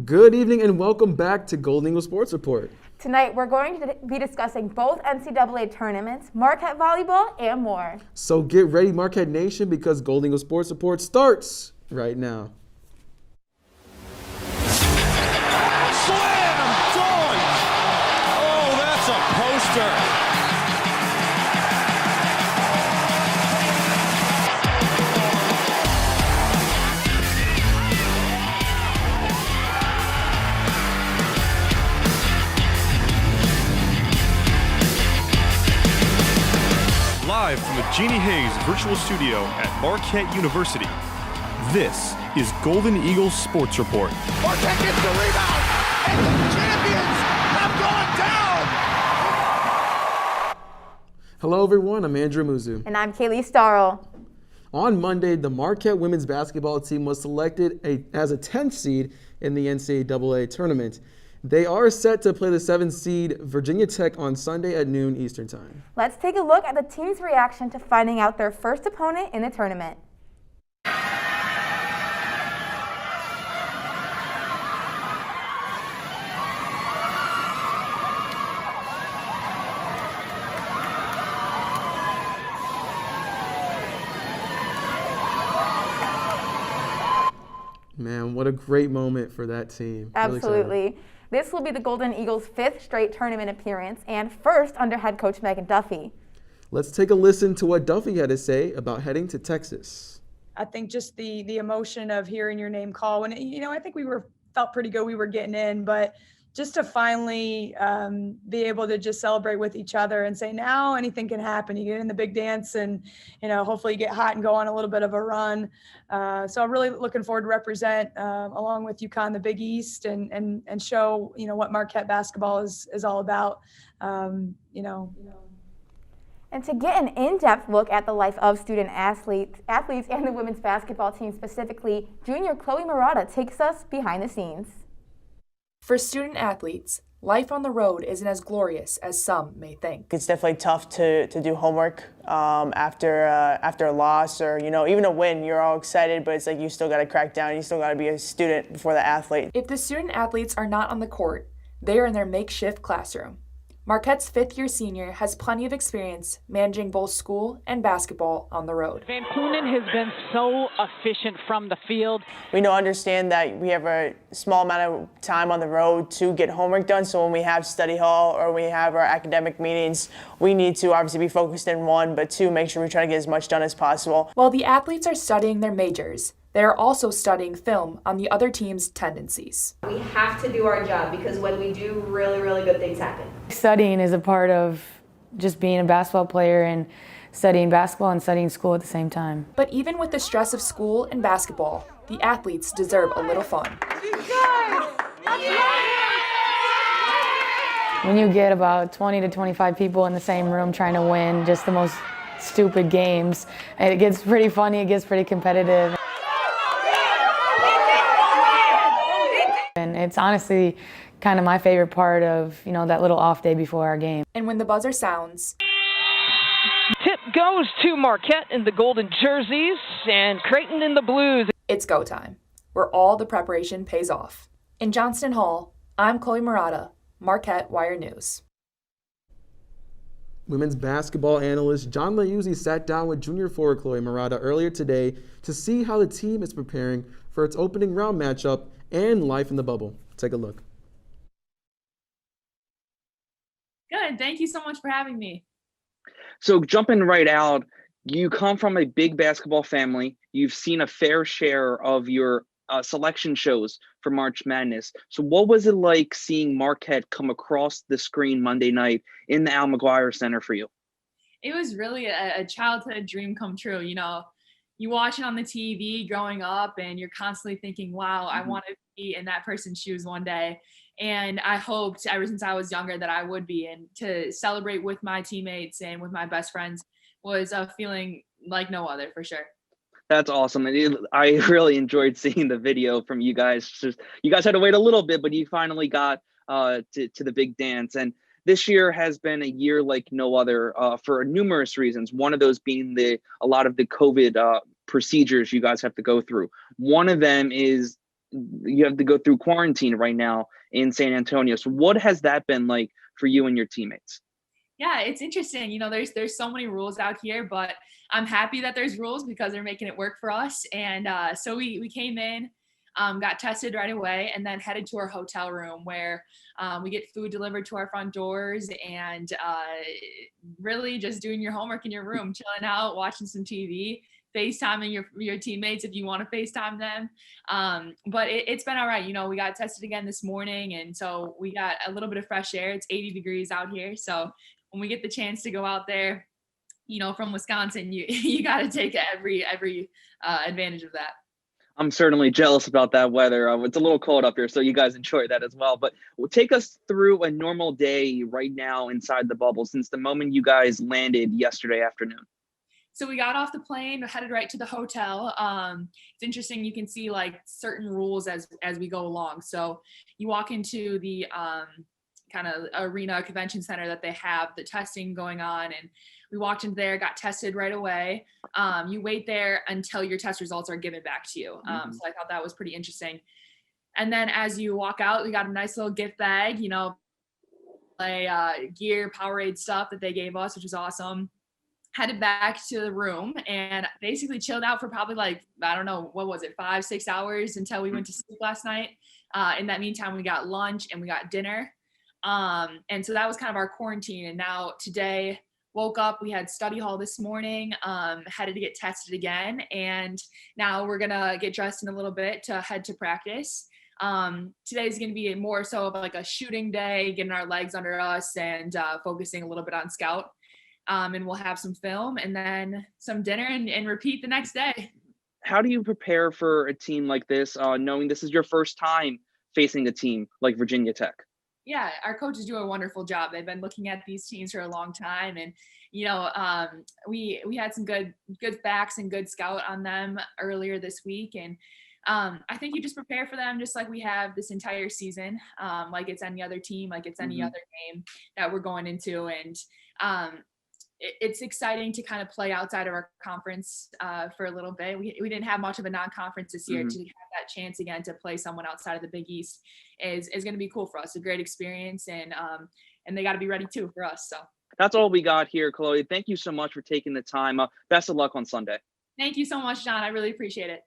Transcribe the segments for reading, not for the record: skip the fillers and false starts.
Good evening and welcome back to Golden Eagle Sports Report. Tonight, we're going to be discussing both NCAA tournaments, Marquette Volleyball, and more. So get ready, Marquette Nation, because Golden Eagle Sports Report starts right now. Slam dunk! Oh, that's a poster. Live from the Jeannie Hayes Virtual Studio at Marquette University, this is Golden Eagle Sports Report. Marquette gets the rebound, and the champions have gone down. Hello, everyone. I'm Andrew Muzu. And I'm Kaylee Starl. On Monday, the Marquette women's basketball team was selected as a 10th seed in the NCAA tournament. They are set to play the 7th seed Virginia Tech on Sunday at noon Eastern Time. Let's take a look at the team's reaction to finding out their first opponent in the tournament. Man, what a great moment for that team. Absolutely. This will be the Golden Eagles' 5th straight tournament appearance and first under head coach Megan Duffy. Let's take a listen to what Duffy had to say about heading to Texas. I think just the emotion of hearing your name call, and I think felt pretty good. We were getting in, but just to finally be able to just celebrate with each other and say, now anything can happen. You get in the big dance and, hopefully you get hot and go on a little bit of a run. So I'm really looking forward to represent along with Ncaa in the Big East and show, what Marquette basketball is all about. And to get an in-depth look at the life of student athletes and the women's basketball team specifically, junior Chloe Murata takes us behind the scenes. For student athletes, life on the road isn't as glorious as some may think. It's definitely tough to do homework after a loss or, even a win. You're all excited, but it's like you still got to crack down. You still got to be a student before the athlete. If the student athletes are not on the court, they are in their makeshift classroom. Marquette's 5th-year senior has plenty of experience managing both school and basketball on the road. Van Clunen has been so efficient from the field. We understand that we have a small amount of time on the road to get homework done, so when we have study hall or we have our academic meetings, we need to obviously be focused in one, but two, make sure we try to get as much done as possible. While the athletes are studying their majors, they are also studying film on the other team's tendencies. We have to do our job because when we do, really, really good things happen. Studying is a part of just being a basketball player and studying basketball and studying school at the same time. But even with the stress of school and basketball, the athletes deserve a little fun. When you get about 20 to 25 people in the same room trying to win just the most stupid games, it gets pretty funny, it gets pretty competitive. And it's honestly kind of my favorite part of, that little off day before our game. And when the buzzer sounds, Tip goes to Marquette in the golden jerseys and Creighton in the blues. It's go time, where all the preparation pays off. In Johnston Hall, I'm Chloe Murata, Marquette Wire News. Women's basketball analyst John Layuzzi sat down with junior forward Chloe Murata earlier today to see how the team is preparing for its opening round matchup and life in the bubble. Take a look. Good. Thank you so much for having me. So jumping right out, you come from a big basketball family. You've seen a fair share of your selection shows for March Madness. So what was it like seeing Marquette come across the screen Monday night in the Al McGuire Center for you? It was really a childhood dream come true. You watch it on the TV growing up and you're constantly thinking, wow, I want to be in that person's shoes one day. And I hoped ever since I was younger that I would be. And to celebrate with my teammates and with my best friends was a feeling like no other, for sure. That's awesome. I really enjoyed seeing the video from you guys. You guys had to wait a little bit, but you finally got to the big dance. And this year has been a year like no other for numerous reasons. One of those being a lot of the COVID procedures you guys have to go through. One of them is you have to go through quarantine right now in San Antonio. So what has that been like for you and your teammates? Yeah, it's interesting. You know, there's so many rules out here, but I'm happy that there's rules because they're making it work for us. And so we came in, got tested right away, and then headed to our hotel room where we get food delivered to our front doors, and really just doing your homework in your room, chilling out, watching some TV, FaceTiming your teammates if you want to FaceTime them. But it's been all right. You know, we got tested again this morning, and so we got a little bit of fresh air. It's 80 degrees out here. So when we get the chance to go out there, you know, from Wisconsin, you got to take every advantage of that. I'm certainly jealous about that weather. It's a little cold up here, so you guys enjoy that as well. But take us through a normal day right now inside the bubble since the moment you guys landed yesterday afternoon. So we got off the plane, headed right to the hotel. It's interesting. You can see like certain rules as we go along. So you walk into the kind of arena convention center that they have the testing going on, and we walked in there, got tested right away. You wait there until your test results are given back to you. So I thought that was pretty interesting. And then as you walk out, we got a nice little gift bag, you know, gear, Powerade stuff that they gave us, which was awesome. Headed back to the room and basically chilled out for probably like, I don't know, what was it, 5-6 hours until we went to sleep last night. In that meantime, we got lunch and we got dinner. And so that was kind of our quarantine. And now today, woke up, we had study hall this morning, headed to get tested again. And now we're going to get dressed in a little bit to head to practice. Today's going to be more so of like a shooting day, getting our legs under us and focusing a little bit on scout. And we'll have some film and then some dinner and repeat the next day. How do you prepare for a team like this, knowing this is your first time facing a team like Virginia Tech? Yeah, our coaches do a wonderful job. They've been looking at these teams for a long time. And, you know, we had some good facts and good scout on them earlier this week. And I think you just prepare for them just like we have this entire season, like it's any other team, like it's any other game that we're going into. And it's exciting to kind of play outside of our conference for a little bit. We didn't have much of a non-conference this year. To have that chance again to play someone outside of the Big East is going to be cool for us. A great experience, and they got to be ready too for us. So that's all we got here, Chloe. Thank you so much for taking the time. Best of luck on Sunday. Thank you so much, John. I really appreciate it.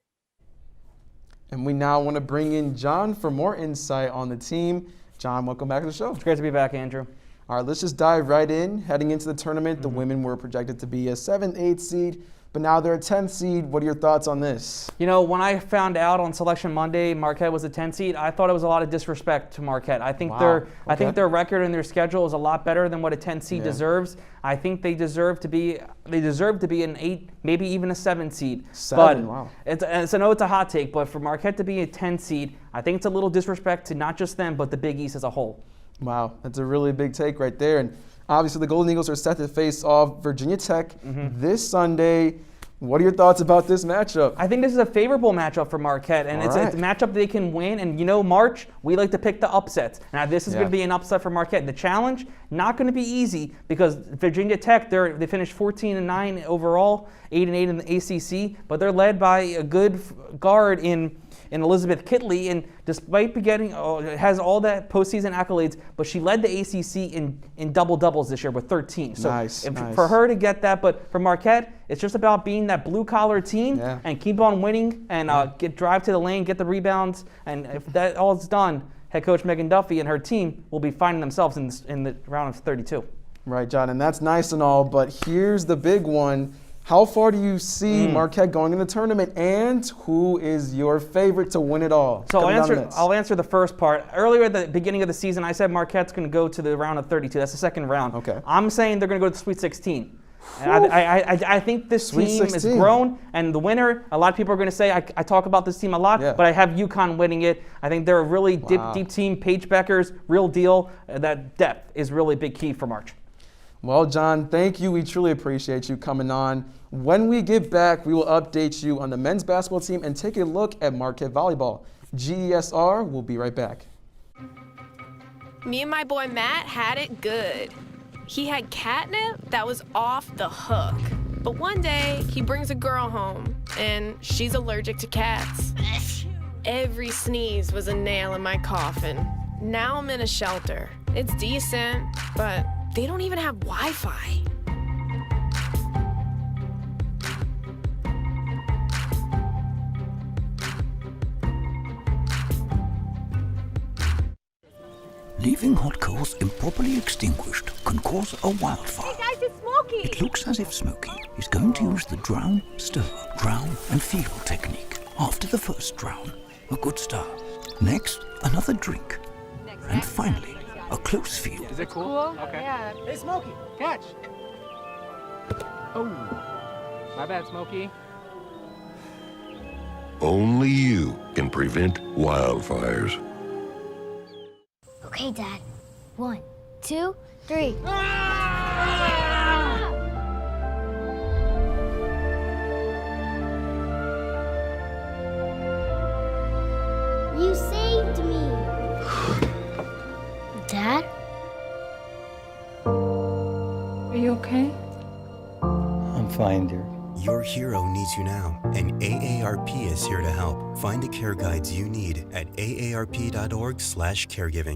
And we now want to bring in John for more insight on the team. John, welcome back to the show. It's great to be back, Andrew. All right, let's just dive right in. Heading into the tournament, the women were projected to be a 7th, 8th seed, but now they're a 10th seed. What are your thoughts on this? You know, when I found out on Selection Monday Marquette was a 10th seed, I thought it was a lot of disrespect to Marquette. I think I think their record and their schedule is a lot better than what a 10th seed deserves. I think they deserve to be an 8, maybe even a 7 seed. 7, wow. I know it's a hot take, but for Marquette to be a 10 seed, I think it's a little disrespect to not just them, but the Big East as a whole. Wow, that's a really big take right there. And obviously the Golden Eagles are set to face off Virginia Tech this Sunday. What are your thoughts about this matchup? I think this is a favorable matchup for Marquette, and it's a matchup they can win. And, you know, March, we like to pick the upsets. Now, this is going to be an upset for Marquette. The challenge, not going to be easy because Virginia Tech, they finished 14-9 overall, 8-8 in the ACC, but they're led by a good guard in Elizabeth Kitley, and despite has all that postseason accolades, but she led the ACC in double-doubles this year with 13. So for her to get that, but for Marquette, it's just about being that blue-collar team and keep on winning and drive to the lane, get the rebounds, and if that all is done, head coach Megan Duffy and her team will be finding themselves in the round of 32. Right, John, and that's nice and all, but here's the big one. How far do you see Marquette going in the tournament, and who is your favorite to win it all? So I'll answer the first part. Earlier at the beginning of the season, I said Marquette's going to go to the round of 32. That's the second round. Okay. I'm saying they're going to go to the Sweet 16. I think this team is grown, and the winner, a lot of people are going to say, I talk about this team a lot, but I have UConn winning it. I think they're a really deep team. Paige Becker's real deal. That depth is really a big key for March. Well, John, thank you. We truly appreciate you coming on. When we get back, we will update you on the men's basketball team and take a look at Marquette Volleyball. GESR will be right back. Me and my boy Matt had it good. He had catnip that was off the hook. But one day, he brings a girl home, and she's allergic to cats. Every sneeze was a nail in my coffin. Now I'm in a shelter. It's decent, but they don't even have Wi-Fi. Leaving hot coals improperly extinguished can cause a wildfire. Hey guys, it's Smokey! It looks as if Smokey is going to use the drown, stir, drown and feel technique. After the first drown, a good start. Next, another drink. And finally, a close feel. Is it cool? Okay. Yeah. Hey, Smokey, catch! Oh, my bad, Smokey. Only you can prevent wildfires. Okay, Dad. 1, 2, 3. You saved me. Dad? Are you okay? I'm fine, dear. Your hero needs you now, and AARP is here to help. Find the care guides you need at aarp.org/caregiving.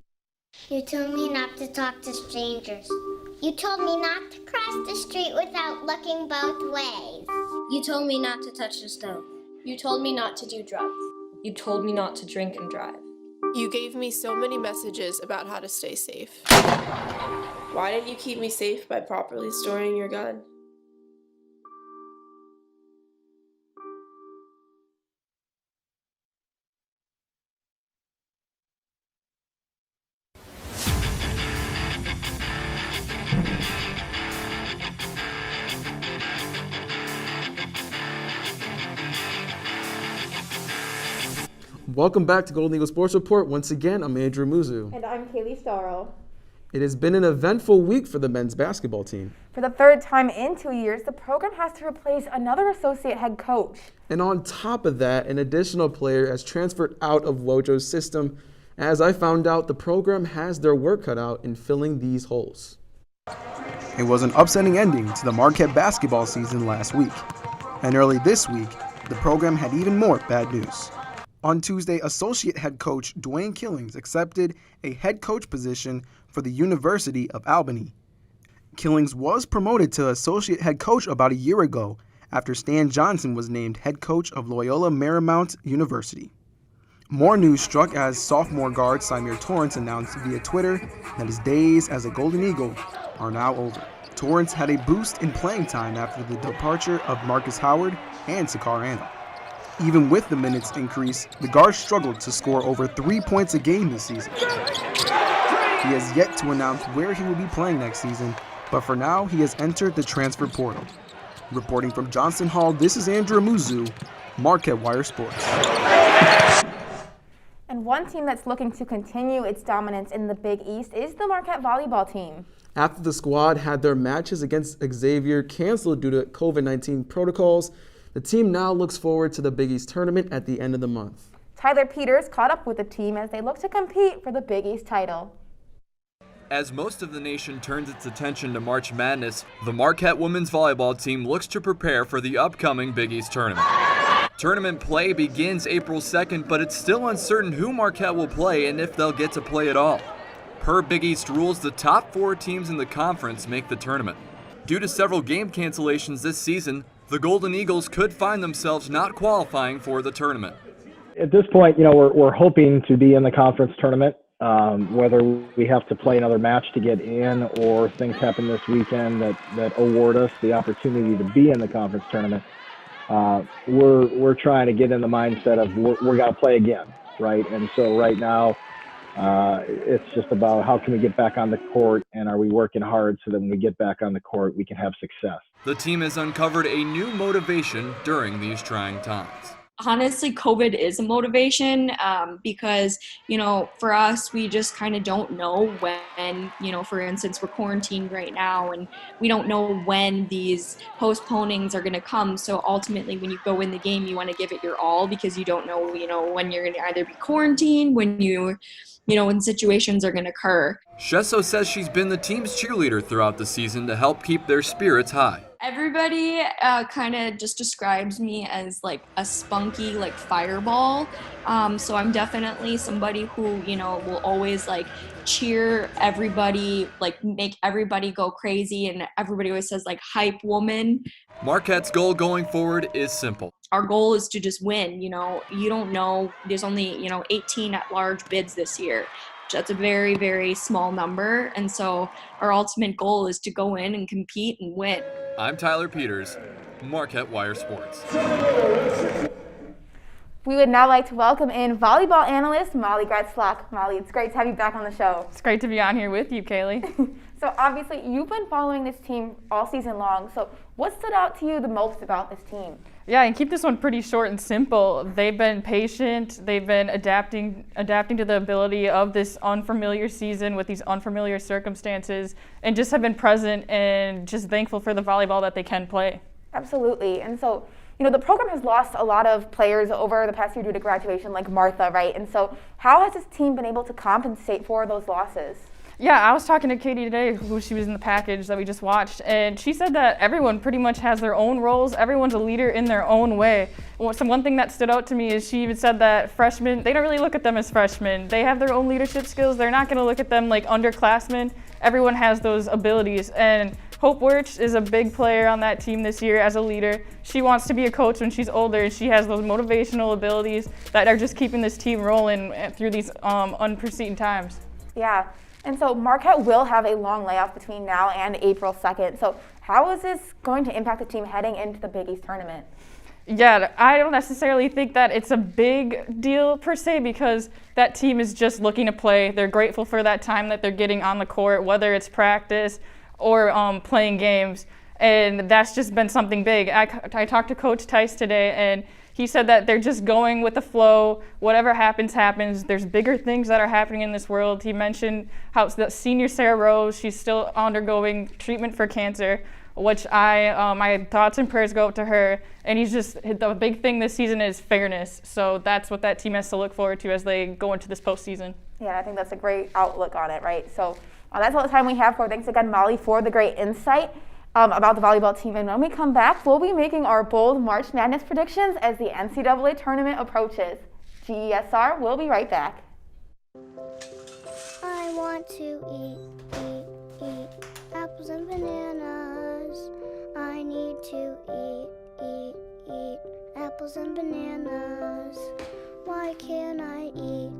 You told me not to talk to strangers. You told me not to cross the street without looking both ways. You told me not to touch the stove. You told me not to do drugs. You told me not to drink and drive. You gave me so many messages about how to stay safe. Why didn't you keep me safe by properly storing your gun? Welcome back to Golden Eagle Sports Report. Once again, I'm Andrew Muzu. And I'm Kaylee Starro. It has been an eventful week for the men's basketball team. For the third time in 2 years, the program has to replace another associate head coach. And on top of that, an additional player has transferred out of Wojo's system. As I found out, the program has their work cut out in filling these holes. It was an upsetting ending to the Marquette basketball season last week. And early this week, the program had even more bad news. On Tuesday, associate head coach Dwayne Killings accepted a head coach position for the University of Albany. Killings was promoted to associate head coach about a year ago after Stan Johnson was named head coach of Loyola Marymount University. More news struck as sophomore guard Symir Torrance announced via Twitter that his days as a Golden Eagle are now over. Torrance had a boost in playing time after the departure of Marcus Howard and Sakar Anna. Even with the minutes increase, the guard struggled to score over 3 points a game this season. He has yet to announce where he will be playing next season, but for now, he has entered the transfer portal. Reporting from Johnson Hall, this is Andrew Muzu, Marquette Wire Sports. And one team that's looking to continue its dominance in the Big East is the Marquette volleyball team. After the squad had their matches against Xavier canceled due to COVID-19 protocols, the team now looks forward to the Big East tournament at the end of the month. Tyler Peters caught up with the team as they look to compete for the Big East title. As most of the nation turns its attention to March Madness, the Marquette women's volleyball team looks to prepare for the upcoming Big East tournament. Tournament play begins April 2nd, but it's still uncertain who Marquette will play and if they'll get to play at all. Per Big East rules, the top 4 teams in the conference make the tournament. Due to several game cancellations this season, the Golden Eagles could find themselves not qualifying for the tournament. At this point, we're hoping to be in the conference tournament. Whether we have to play another match to get in or things happen this weekend that award us the opportunity to be in the conference tournament, we're trying to get in the mindset of we're going to play again, right? And so right now, it's just about how can we get back on the court and are we working hard so that when we get back on the court, we can have success. The team has uncovered a new motivation during these trying times. Honestly, COVID is a motivation because, for us, we just kind of don't know when, for instance, we're quarantined right now and we don't know when these postponings are going to come. So ultimately, when you go in the game, you want to give it your all because you don't know, when you're going to either be quarantined, when when situations are going to occur. Shesso says she's been the team's cheerleader throughout the season to help keep their spirits high. Everybody kind of just describes me as like a spunky like fireball. So I'm definitely somebody who, you know, will always like cheer everybody, like make everybody go crazy, and everybody always says like hype woman. Marquette's goal going forward is simple. Our goal is to just win. You know, you don't know, there's only, you know, 18 at-large bids this year. That's a very, very small number, and so our ultimate goal is to go in and compete and win. I'm Tyler Peters, Marquette Wire Sports. We would now like to welcome in volleyball analyst Molly Gretzlock. Molly, it's great to have you back on the show. It's great to be on here with you, Kaylee. So obviously you've been following this team all season long. So what stood out to you the most about this team? Yeah, and keep this one pretty short and simple. They've been patient. They've been adapting to the ability of this unfamiliar season with these unfamiliar circumstances, and just have been present and just thankful for the volleyball that they can play. Absolutely. And so, you know, the program has lost a lot of players over the past year due to graduation, like Martha, right? And so how has this team been able to compensate for those losses? Yeah, I was talking to Katie today, who she was in the package that we just watched, and she said that everyone pretty much has their own roles. Everyone's a leader in their own way. So one thing that stood out to me is she even said that freshmen, they don't really look at them as freshmen. They have their own leadership skills. They're not going to look at them like underclassmen. Everyone has those abilities, and Hope Wirch is a big player on that team this year as a leader. She wants to be a coach when she's older, and she has those motivational abilities that are just keeping this team rolling through these unforeseen times. Yeah. And so Marquette will have a long layoff between now and April 2nd. So how is this going to impact the team heading into the Big East tournament? Yeah, I don't necessarily think that it's a big deal per se, because that team is just looking to play. They're grateful for that time that they're getting on the court, whether it's practice or playing games. And that's just been something big. I talked to Coach Tice today, and he said that they're just going with the flow. Whatever happens, happens. There's bigger things that are happening in this world. He mentioned how the senior Sarah Rose, she's still undergoing treatment for cancer, which my thoughts and prayers go out to her. And he's just, the big thing this season is fairness. So that's what that team has to look forward to as they go into this postseason. Yeah, I think that's a great outlook on it, right? So that's all the time we have for. Thanks again, Molly, for the great insight about the volleyball team. And when we come back, we'll be making our bold March Madness predictions as the NCAA tournament approaches. GESR, we'll be right back. I want to eat apples and bananas. I need to eat apples and bananas. Why can't I eat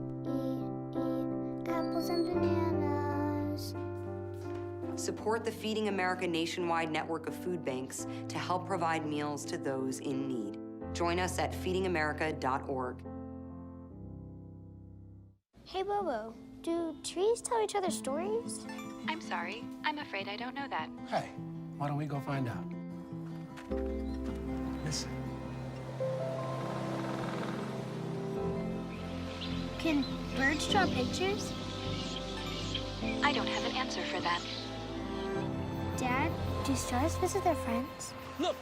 apples and bananas? Support the Feeding America nationwide network of food banks to help provide meals to those in need. Join us at feedingamerica.org. Hey, Bobo, do trees tell each other stories? I'm sorry. I'm afraid I don't know that. Hey, why don't we go find out? Listen. Can birds draw pictures? I don't have an answer for that. Dad, do stars visit their friends? Look!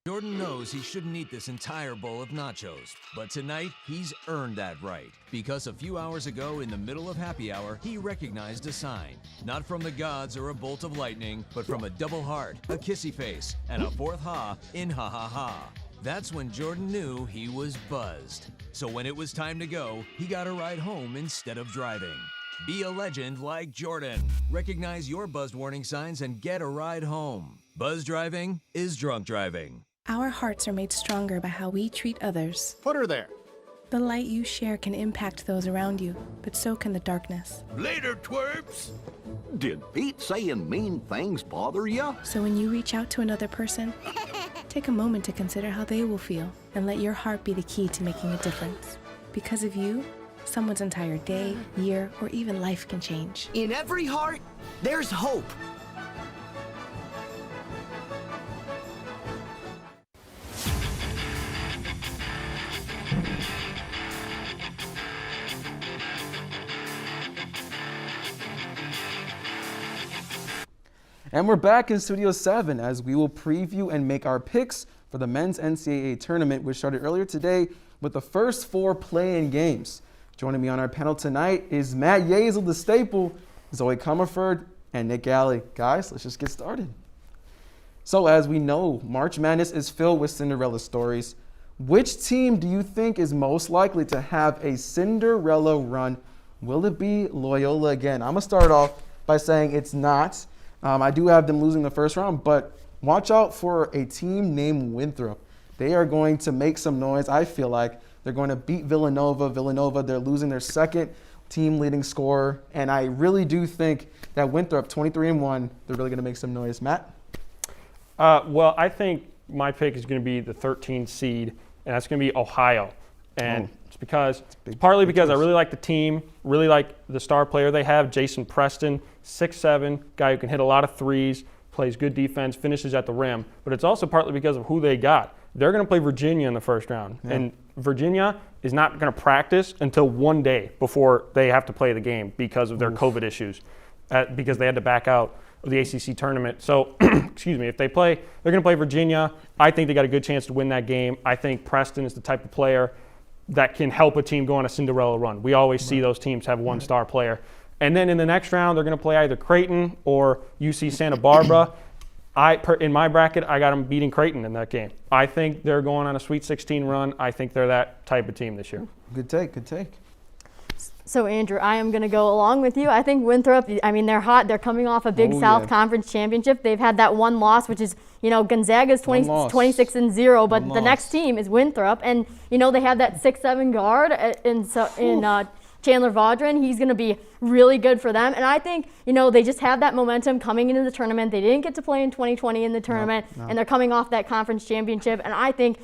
Jordan knows he shouldn't eat this entire bowl of nachos, but tonight he's earned that right, because a few hours ago in the middle of happy hour, he recognized a sign, not from the gods or a bolt of lightning, but from a double heart, a kissy face, and a fourth ha in ha ha ha. That's when Jordan knew he was buzzed. So when it was time to go, he got a ride home instead of driving. Be a legend like Jordan. Recognize your buzzed warning signs and get a ride home. Buzz driving is drunk driving. Our hearts are made stronger by how we treat others. Put her there. The light you share can impact those around you, but so can the darkness. Later, twerps. Did Pete saying mean things bother you? So when you reach out to another person, take a moment to consider how they will feel and let your heart be the key to making a difference. Because of you, someone's entire day, year, or even life can change. In every heart, there's hope. And we're back in Studio 7 as we will preview and make our picks for the men's NCAA tournament, which started earlier today with the first 4 play-in games. Joining me on our panel tonight is Matt Yazel, the staple, Zoe Comerford, and Nick Galley. Guys, let's just get started. So as we know, March Madness is filled with Cinderella stories. Which team do you think is most likely to have a Cinderella run? Will it be Loyola again? I'm going to start off by saying it's not. I do have them losing the first round, but watch out for a team named Winthrop. They are going to make some noise. I feel like they're going to beat Villanova. Villanova, they're losing their second team leading scorer, and I really do think that Winthrop, 23-1, they're really going to make some noise. Matt? Well, I think my pick is going to be the 13th seed, and that's going to be Ohio. And it's partly because I really like the team, really like the star player they have, Jason Preston, 6'7", guy who can hit a lot of threes, plays good defense, finishes at the rim. But it's also partly because of who they got. They're going to play Virginia in the first round. Yeah. And Virginia is not going to practice until one day before they have to play the game because of their COVID issues, because they had to back out of the ACC tournament. So, excuse me, if they play, they're going to play Virginia. I think they got a good chance to win that game. I think Preston is the type of player that can help a team go on a Cinderella run. We always see those teams have one star player. And then in the next round, they're going to play either Creighton or UC Santa Barbara. In my bracket, I got them beating Creighton in that game. I think they're going on a Sweet 16 run. I think they're that type of team this year. Good take, good take. So, Andrew, I am going to go along with you. I think Winthrop, they're hot. They're coming off a Big South Conference championship. They've had that one loss, which is, Gonzaga's 26-0, but the next team is Winthrop. And, they have that 6'7" guard in Chandler Vaudrin. He's going to be really good for them. And I think, they just have that momentum coming into the tournament. They didn't get to play in 2020 in the tournament, and they're coming off that conference championship. And I think,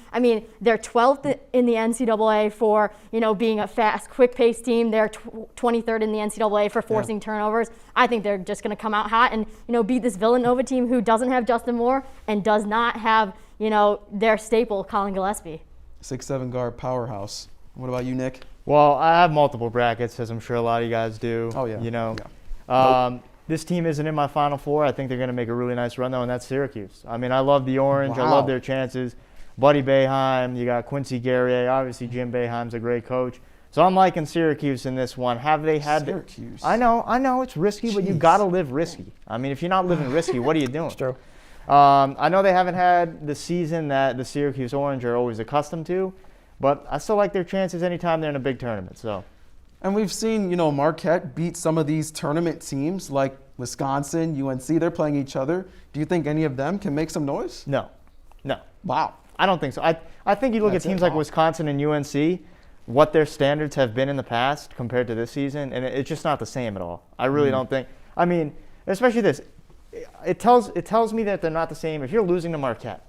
they're 12th in the NCAA for, being a fast, quick-paced team. They're 23rd in the NCAA for forcing turnovers. I think they're just going to come out hot and, beat this Villanova team who doesn't have Justin Moore and does not have, their staple, Colin Gillespie. 6'7" guard powerhouse. What about you, Nick? Well, I have multiple brackets, as I'm sure a lot of you guys do. Oh, yeah. This team isn't in my Final Four. I think they're going to make a really nice run, though, and that's Syracuse. I love the orange. Wow. I love their chances. Buddy Boeheim, you got Quincy Guerrier. Obviously, Jim Boeheim's a great coach. So I'm liking Syracuse in this one. Have they had Syracuse? I know it's risky, but you got to live risky. If you're not living risky, what are you doing? It's true. I know they haven't had the season that the Syracuse Orange are always accustomed to, but I still like their chances anytime they're in a big tournament. So, and we've seen, Marquette beat some of these tournament teams like Wisconsin, UNC. They're playing each other. Do you think any of them can make some noise? No. Wow. I don't think so. I think you look at teams like Wisconsin and UNC, what their standards have been in the past compared to this season, and it's just not the same at all. I really don't think. Especially this. It tells me that they're not the same. If you're losing to Marquette,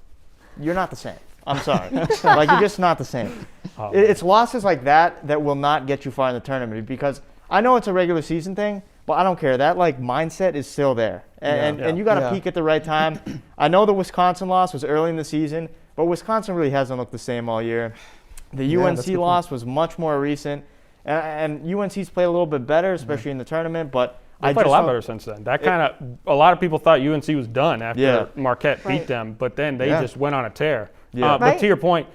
you're not the same. I'm sorry. You're just not the same. It's losses like that will not get you far in the tournament, because I know it's a regular season thing, but I don't care. That mindset is still there. And you got to peak at the right time. I know the Wisconsin loss was early in the season, but Wisconsin really hasn't looked the same all year. The UNC loss was much more recent, and UNC's played a little bit better, especially in the tournament, but they played a lot better since then. A lot of people thought UNC was done after Marquette beat them, but then they just went on a tear. But to your point,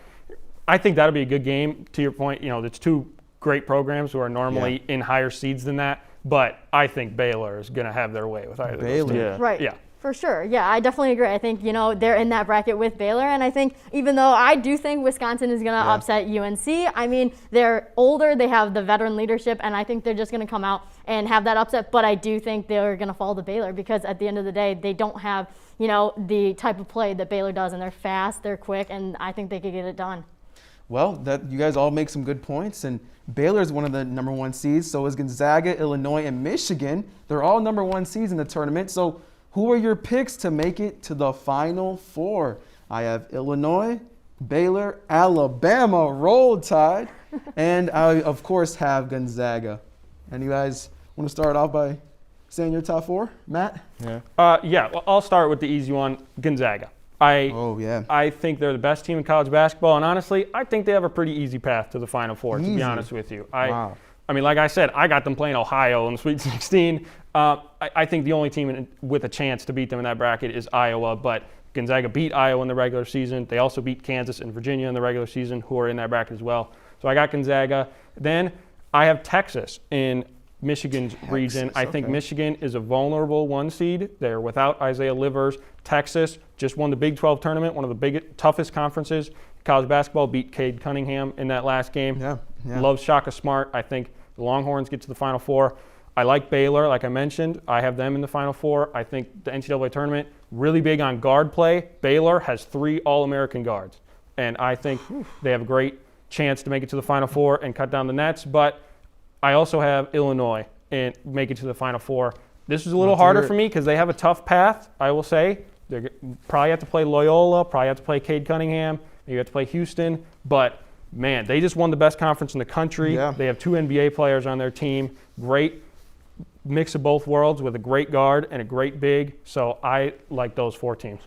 I think that'll be a good game. To your point, there's two great programs who are normally in higher seeds than that, but I think Baylor is going to have their way with either of those teams. Right. Yeah. For sure. Yeah, I definitely agree. I think, they're in that bracket with Baylor. And I think even though I do think Wisconsin is going to upset UNC, they're older, they have the veteran leadership, and I think they're just going to come out and have that upset. But I do think they're going to fall to Baylor, because at the end of the day, they don't have, the type of play that Baylor does. And they're fast, they're quick, and I think they could get it done. Well, you guys all make some good points. And Baylor is one of the number one seeds. So is Gonzaga, Illinois, and Michigan. They're all number one seeds in the tournament. So who are your picks to make it to the Final Four? I have Illinois, Baylor, Alabama, Roll Tide, and I, of course, have Gonzaga. And you guys want to start off by saying your top four? Matt? Well, I'll start with the easy one, Gonzaga. I think they're the best team in college basketball, and honestly, I think they have a pretty easy path to the Final Four, to be honest with you. Like I said, I got them playing Ohio in the Sweet 16. I think the only team with a chance to beat them in that bracket is Iowa, but Gonzaga beat Iowa in the regular season. They also beat Kansas and Virginia in the regular season, who are in that bracket as well. So I got Gonzaga. Then I have Texas in Michigan's region. I think Michigan is a vulnerable 1 seed. They're without Isaiah Livers. Texas just won the Big 12 tournament, one of the toughest conferences. College basketball beat Cade Cunningham in that last game. Love Shaka Smart. I think the Longhorns get to the Final Four. I like Baylor, like I mentioned. I have them in the Final Four. I think the NCAA tournament, really big on guard play. Baylor has 3 All-American guards. And I think they have a great chance to make it to the Final Four and cut down the nets. But I also have Illinois and make it to the Final Four. This is a little harder for me because they have a tough path, I will say. They probably have to play Loyola, probably have to play Cade Cunningham, maybe have to play Houston. But, man, they just won the best conference in the country. They have 2 NBA players on their team. Great mix of both worlds with a great guard and a great big. So I like those 4 teams.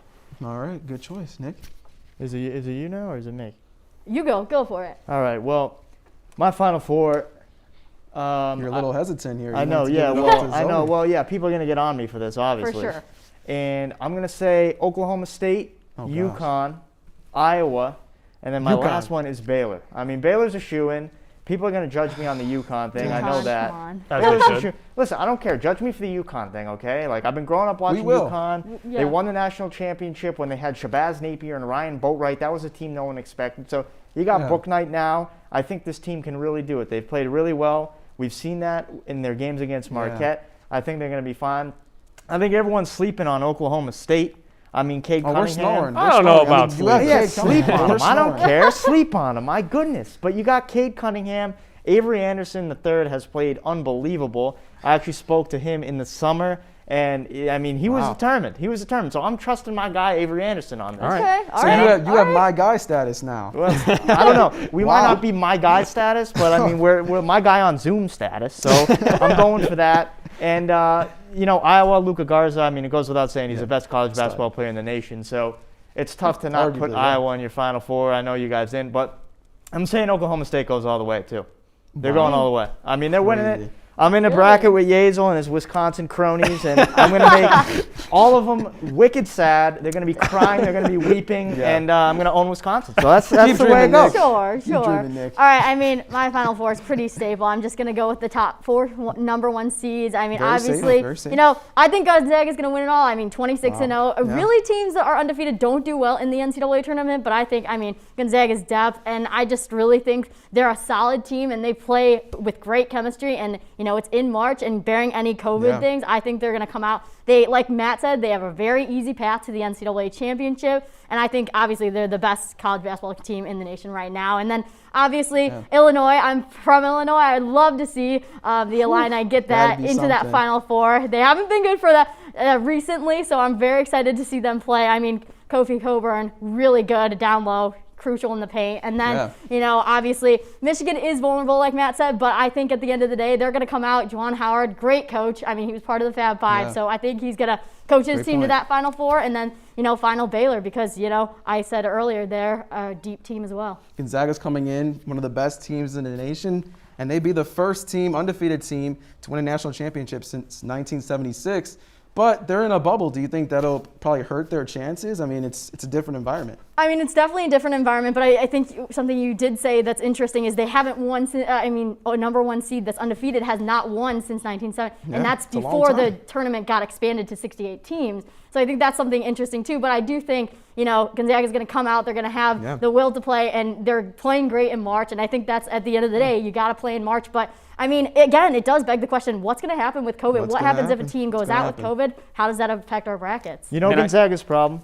All right, good choice, Nick. Is it you now or is it me? You go for it. All right, well, my Final Four. You're a little hesitant here. I know, yeah. Well, I know. Well, yeah, people are going to get on me for this, obviously. For sure. And I'm going to say Oklahoma State, UConn, Iowa, and then my last one is Baylor. I mean, Baylor's a shoo-in. People are going to judge me on the UConn thing. I know that. Listen, I don't care. Judge me for the UConn thing, okay? Like, I've been growing up watching UConn. They won the national championship when they had Shabazz Napier and Ryan Boatwright. That was a team no one expected. So you got Bouknight now. I think this team can really do it. They've played really well. We've seen that in their games against Marquette. I think they're going to be fine. I think everyone's sleeping on Oklahoma State. I mean, Cade Cunningham. We're snoring. I don't know about sleeping. Sleep on him. I don't care. Sleep on him. My goodness. But you got Cade Cunningham. Avery Anderson III has played unbelievable. I actually spoke to him in the summer, and I mean, he was determined. He was determined. So I'm trusting my guy Avery Anderson on this. All right. So you have my guy status now. Well, I don't know. We might not be my guy status, but I mean, we're my guy on Zoom status. So I'm going for that. And Iowa, Luka Garza. I mean, it goes without saying he's the best college basketball player in the nation. So it's tough to not put Iowa in your Final Four. I know you guys didn't, but I'm saying Oklahoma State goes all the way too. They're going all the way. I mean, they're winning it. I'm in a bracket with Yazel and his Wisconsin cronies, and I'm going to make all of them wicked sad. They're going to be crying. They're going to be weeping, and I'm going to own Wisconsin. So that's the way it goes. Sure. All right, I mean, my Final Four is pretty stable. I'm just going to go with the top 4 number 1 seeds. I mean, obviously, I think Gonzaga is going to win it all. I mean, 26-0. Really, teams that are undefeated don't do well in the NCAA tournament, but I think, Gonzaga's depth, and I just really think they're a solid team, and they play with great chemistry, and, it's in March, and bearing any COVID things, I think they're going to come out. They, like Matt said, they have a very easy path to the NCAA championship, and I think, obviously, they're the best college basketball team in the nation right now. And then, obviously, Illinois. I'm from Illinois. I'd love to see the Illini get that into that Final Four. They haven't been good for that recently, so I'm very excited to see them play. I mean, Kofi Coburn, really good down low, crucial in the paint. And then, obviously, Michigan is vulnerable, like Matt said, but I think at the end of the day, they're going to come out. Juwan Howard, great coach. I mean, he was part of the Fab Five, so I think he's going to coach his team to that Final Four, and then, final Baylor, because, I said earlier, they're a deep team as well. Gonzaga's coming in, one of the best teams in the nation, and they'd be the first undefeated team to win a national championship since 1976. But they're in a bubble. Do you think that'll probably hurt their chances? I mean, it's a different environment. I mean, it's definitely a different environment, but I think something you did say that's interesting is they haven't won, a number 1 seed that's undefeated has not won since 1970, and that's before the tournament got expanded to 68 teams. So I think that's something interesting too, but I do think, Gonzaga's going to come out, they're going to have the will to play, and they're playing great in March, and I think that's, at the end of the day, you got to play in March. But I mean, again, it does beg the question, what's going to happen with COVID? What happens if a team goes out with COVID? How does that affect our brackets? Gonzaga's problem?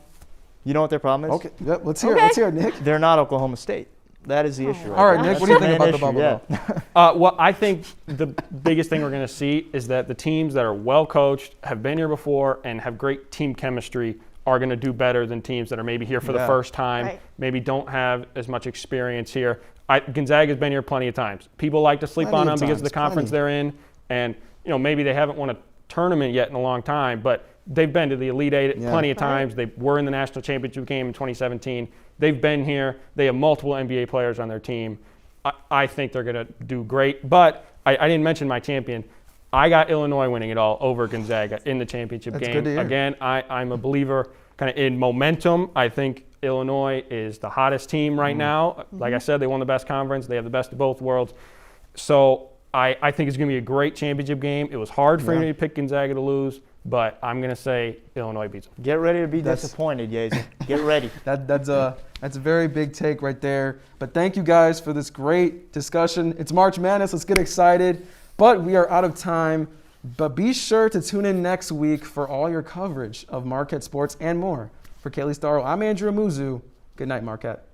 You know what their problem is? Okay, let's hear it. Let's hear it, Nick. They're not Oklahoma State. That is the issue. All right, Nick, what do you think about the bubble? Well, I think the biggest thing we're going to see is that the teams that are well coached, have been here before, and have great team chemistry are going to do better than teams that are maybe here for the first time, maybe don't have as much experience here. Gonzaga's been here plenty of times. People like to sleep on them because of the conference they're in, and maybe they haven't won a tournament yet in a long time, but they've been to the Elite Eight plenty of times. They were in the national championship game in 2017. They've been here. They have multiple NBA players on their team. I think they're going to do great, but I didn't mention my champion. I got Illinois winning it all over Gonzaga in the championship game. Good to hear. Again, I'm a believer kind of in momentum. I think Illinois is the hottest team right now. Like I said, they won the best conference. They have the best of both worlds. So I think it's going to be a great championship game. It was hard for me to pick Gonzaga to lose, but I'm going to say Illinois beats them. Get ready to be disappointed, Yazer. Get ready. That's a very big take right there. But thank you guys for this great discussion. It's March Madness. Let's get excited. But we are out of time. But be sure to tune in next week for all your coverage of Marquette sports and more. For Kaylee Starro, I'm Andrew Amuzu. Good night, Marquette.